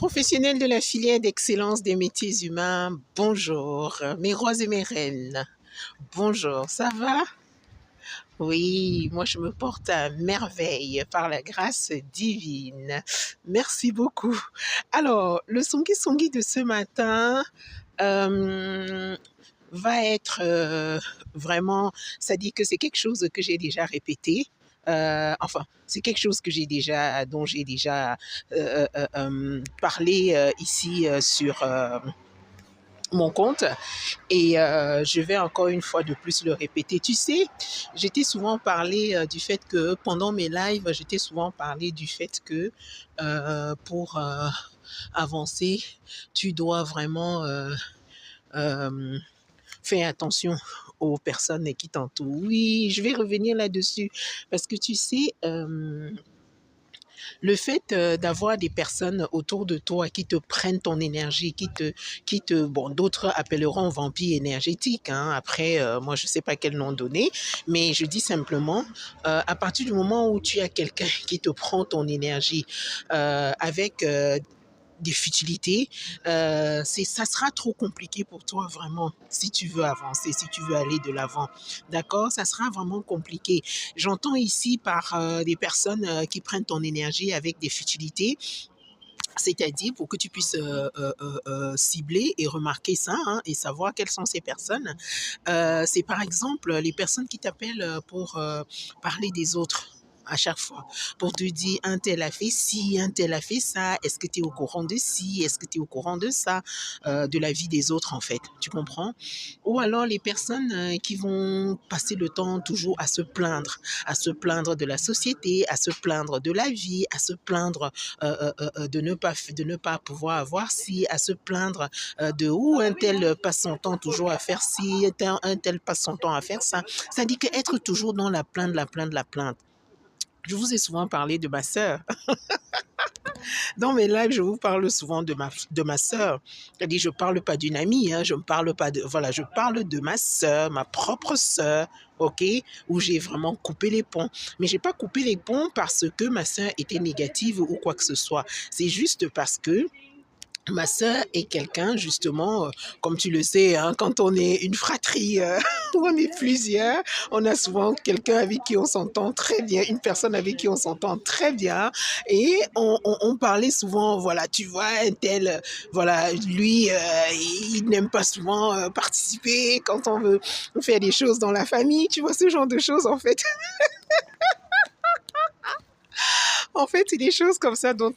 Professionnels de la filière d'excellence des métiers humains, bonjour. Mes rois et mes reines, bonjour. Ça va? Oui, moi je me porte à merveille par la grâce divine. Merci beaucoup. Alors, le songi de ce matin va être vraiment, ça dit que c'est quelque chose que j'ai déjà répété. Enfin, c'est quelque chose dont j'ai déjà parlé ici sur mon compte et je vais encore une fois de plus le répéter. Tu sais, j'étais souvent parlé du fait que pendant mes lives, j'étais souvent parlé du fait que pour avancer, tu dois vraiment euh, faire attention aux personnes qui t'entourent. Oui, je vais revenir là-dessus parce que tu sais, le fait d'avoir des personnes autour de toi qui te prennent ton énergie, bon, d'autres appelleront vampire énergétique, hein. Après, moi, je ne sais pas quel nom donner, mais je dis simplement, à partir du moment où tu as quelqu'un qui te prend ton énergie avec des futilités, ça sera trop compliqué pour toi vraiment si tu veux avancer, si tu veux aller de l'avant. D'accord? Ça sera vraiment compliqué. J'entends ici par des personnes qui prennent ton énergie avec des futilités, c'est-à-dire pour que tu puisses cibler et remarquer ça, hein, et savoir quelles sont ces personnes. C'est par exemple les personnes qui t'appellent pour parler des autres à chaque fois, pour te dire un tel a fait ci, un tel a fait ça, est-ce que tu es au courant de ci, est-ce que tu es au courant de ça, de la vie des autres en fait, tu comprends? Ou alors les personnes qui vont passer le temps toujours à se plaindre de la société, à se plaindre de la vie, à se plaindre de ne pas pouvoir avoir ci, à se plaindre de où un tel passe son temps toujours à faire ci, un tel passe son temps à faire ça. Ça dit qu'être toujours dans la plainte, la plainte, la plainte. Je vous ai souvent parlé de ma sœur. Dans mes lives, je vous parle souvent de ma sœur. C'est-à-dire, je ne parle pas d'une amie, hein, je ne parle pas de... Voilà, je parle de ma sœur, ma propre sœur, ok, où j'ai vraiment coupé les ponts. Mais je n'ai pas coupé les ponts parce que ma sœur était négative ou quoi que ce soit. C'est juste parce que ma sœur est quelqu'un, justement, comme tu le sais, hein, quand on est une fratrie, où on est plusieurs, on a souvent quelqu'un avec qui on s'entend très bien, une personne avec qui on s'entend très bien, et on parlait souvent, voilà, tu vois, un tel, voilà, lui, il n'aime pas souvent participer quand on veut faire des choses dans la famille, tu vois, ce genre de choses, en fait. En fait, c'est des choses comme ça dont